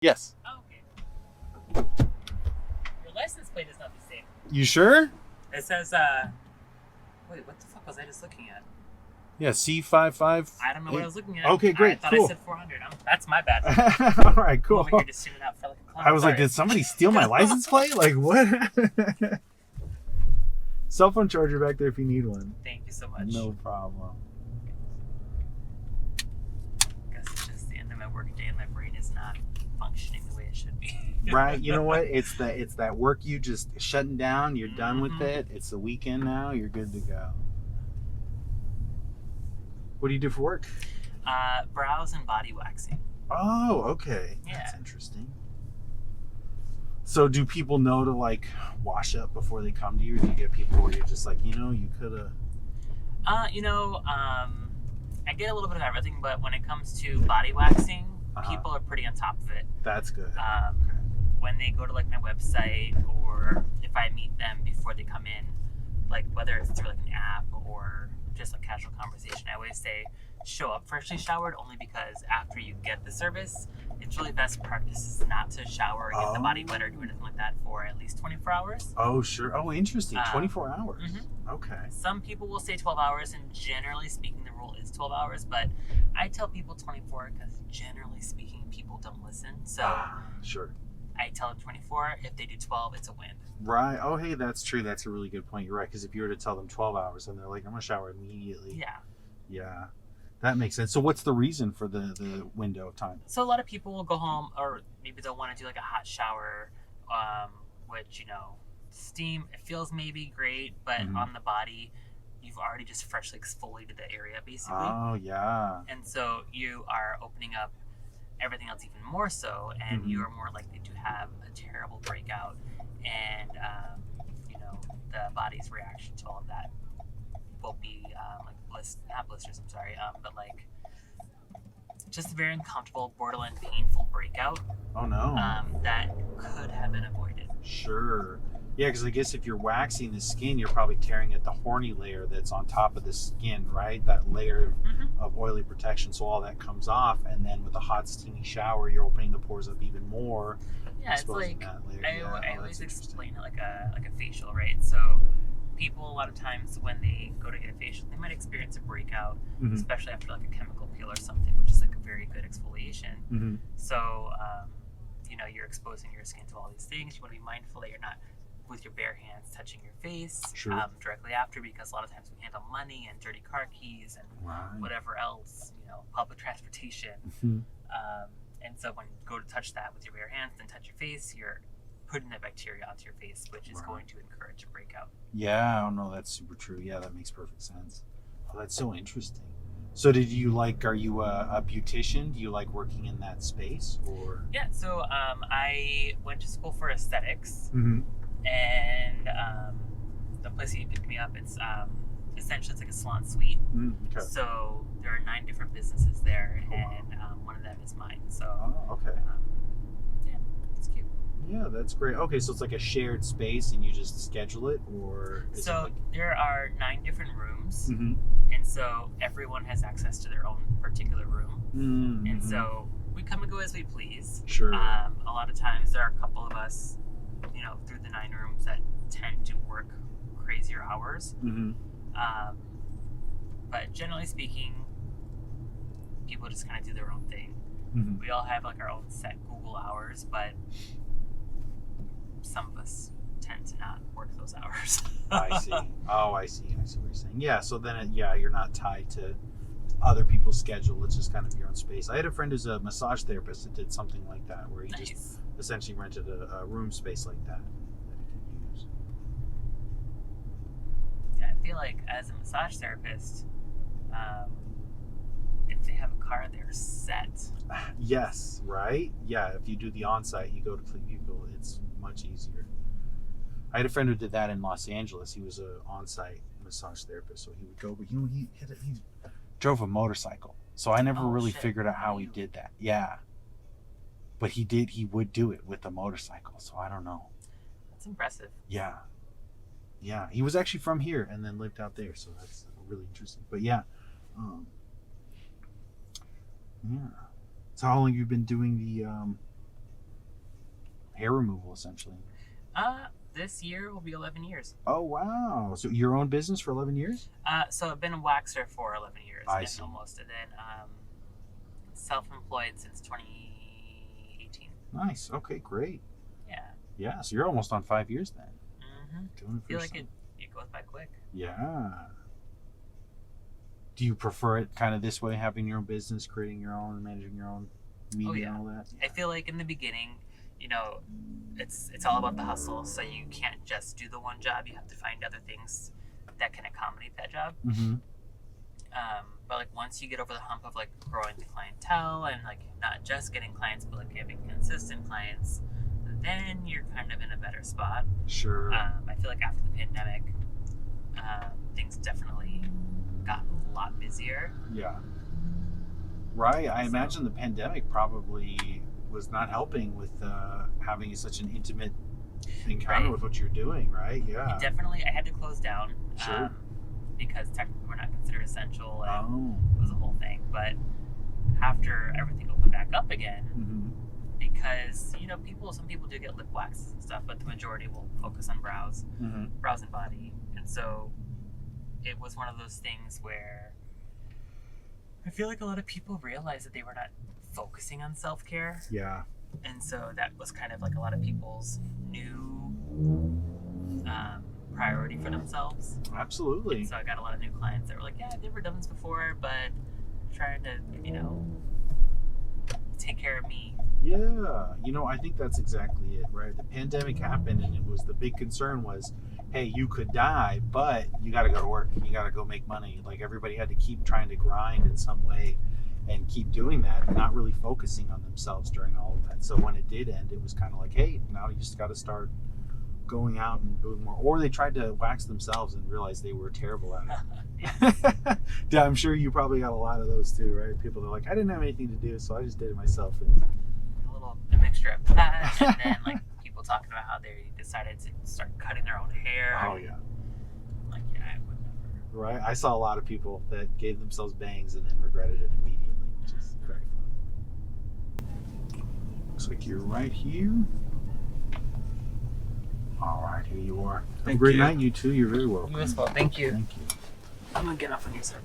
Yes. Oh, okay. Your license plate is not the same. You sure? It says, wait, what the fuck was I just looking at? Yeah, C55. I don't know what I was looking at. Okay, great. I thought cool. I said 400. That's my bad. All right, cool. I'm over here just tuning out for like a clown. I was like, Sorry. did somebody steal my license plate? Like, what? Cell phone charger back there if you need one. Thank you so much. No problem. Guess it's just the end of my work day and my brain is not functioning the way it should be. Right? You know what? It's that work you just shutting down. You're done with it. It's the weekend now. You're good to go. What do you do for work? Brows and body waxing. Oh, okay. Yeah. That's interesting. So do people know to like wash up before they come to you? Or do you get people where you're just like, you could have... I get a little bit of everything, but when it comes to body waxing, people are pretty on top of it. That's good. Okay. When they go to like my website, or if I meet them before they come in, like whether it's through like an app or just a casual conversation, I always say show up freshly showered, only because after you get the service, it's really best practice not to shower or get the body wet or do anything like that for at least 24 hours. Oh, sure. Oh, interesting. 24 hours. Mm-hmm. Okay. Some people will say 12 hours, and generally speaking, the rule is 12 hours, but I tell people 24 because generally speaking, people don't listen. So sure. I tell them 24. If they do 12, it's a win. Right. Oh, hey, that's true. That's a really good point. You're right. Because if you were to tell them 12 hours and they're like, I'm going to shower immediately. Yeah. Yeah. That makes sense. So what's the reason for the window of time? So a lot of people will go home, or maybe they'll want to do like a hot shower, which, steam, it feels maybe great, but on the body, you've already just freshly exfoliated the area, basically. Oh, yeah. And so you are opening up everything else even more so, and you are more likely to have a terrible breakout, and the body's reaction to all of that will be not blisters, I'm sorry, but like just a very uncomfortable, borderline painful breakout. Oh no. That could have been avoided. Sure. Yeah, because I guess if you're waxing the skin, you're probably tearing at the horny layer that's on top of the skin, right? That layer of oily protection, so all that comes off, and then with a hot, steamy shower, you're opening the pores up even more. Yeah, it's like I always explain it like a facial, right? So people, a lot of times when they go to get a facial, they might experience a breakout, especially after like a chemical peel or something, which is like a very good exfoliation. So, you're exposing your skin to all these things. You want to be mindful that you're not with your bare hands touching your face directly after, because a lot of times we handle money and dirty car keys and whatever else, public transportation. And so when you go to touch that with your bare hands, then touch your face, you're putting that bacteria onto your face, which is going to encourage a breakout. Yeah, oh no, that's super true. Yeah, that makes perfect sense. Oh, that's so interesting. So are you a beautician? Do you like working in that space, or? Yeah, so I went to school for aesthetics, and the place that you picked me up, it's essentially it's like a salon suite. Okay. So there are 9 different businesses there, and one of them is mine. So okay. Yeah, it's cute. Yeah, that's great. Okay, so it's like a shared space, and you just schedule it, or? There are 9 different rooms, and so everyone has access to their own particular room, and so we come and go as we please. Sure. A lot of times there are a couple of us, through the 9 rooms that tend to work crazier hours. But generally speaking, people just kind of do their own thing. We all have like our own set Google hours, but some of us tend to not work those hours. I see. Oh, I see. I see what you're saying. Yeah, so then, you're not tied to other people's schedule. It's just kind of your own space. I had a friend who's a massage therapist that did something like that, where he just essentially rented a room space like that he could use. Yeah, I feel like as a massage therapist, if they have a car, they're set. Yes, right? Yeah, if you do the on-site, you go to people, it's much easier. I had a friend who did that in Los Angeles. He was an on-site massage therapist, so he would go, but he drove a motorcycle, so I never really figured out how he did that. Yeah, but he would do it with a motorcycle, so I don't know. That's impressive. Yeah, he was actually from here and then lived out there, so that's really interesting. But yeah. So how long have you been doing hair removal, essentially? This year will be 11 years. Oh, wow. So your own business for 11 years? So I've been a waxer for 11 years. I see. Almost. And then self-employed since 2018. Nice. Okay, great. Yeah. Yeah, so you're almost on 5 years then. Mm-hmm. Doing it I feel like it goes by quick. Yeah. Do you prefer it kind of this way, having your own business, creating your own, managing your own media and all that? I feel like in the beginning, it's all about the hustle. So you can't just do the one job. You have to find other things that can accommodate that job. Mm-hmm. But like once you get over the hump of like growing the clientele and like not just getting clients, but like having consistent clients, then you're kind of in a better spot. Sure. I feel like after the pandemic, things definitely got a lot busier. Yeah. Right. I imagine the pandemic probably was not helping with having such an intimate encounter with what you're doing, right? Yeah. Definitely. I had to close down. Sure. Because technically we're not considered essential, and Oh. it was a whole thing. But after everything opened back up again, Mm-hmm. because some people do get lip waxes and stuff, but the majority will focus on brows and body, and so it was one of those things where I feel like a lot of people realized that they were not focusing on self-care, Yeah. and so that was kind of like a lot of people's new priority for themselves. Absolutely. And so I got a lot of new clients that were like, yeah, I've never done this before, but trying to take care of me. Yeah, I think that's exactly it, right? The pandemic happened, and the big concern was, hey, you could die, but you got to go to work. You got to go make money. Like everybody had to keep trying to grind in some way and keep doing that, not really focusing on themselves during all of that. So when it did end, it was kind of like, hey, now you just got to start going out and doing more. Or they tried to wax themselves and realized they were terrible at it. Yeah, I'm sure you probably got a lot of those too, right? People that are like, I didn't have anything to do, so I just did it myself. And A mixture of that, and then like people talking about how they decided to start cutting their own hair. oh yeah, Like, yeah, I would never. right. I saw a lot of people that gave themselves bangs and then regretted it immediately, which is very funny. Looks like you're right here. All right, here you are. Have a Thank great you. night, you too. You're very welcome. You as well. Thank you. Thank you. I'm gonna get off on you, sir.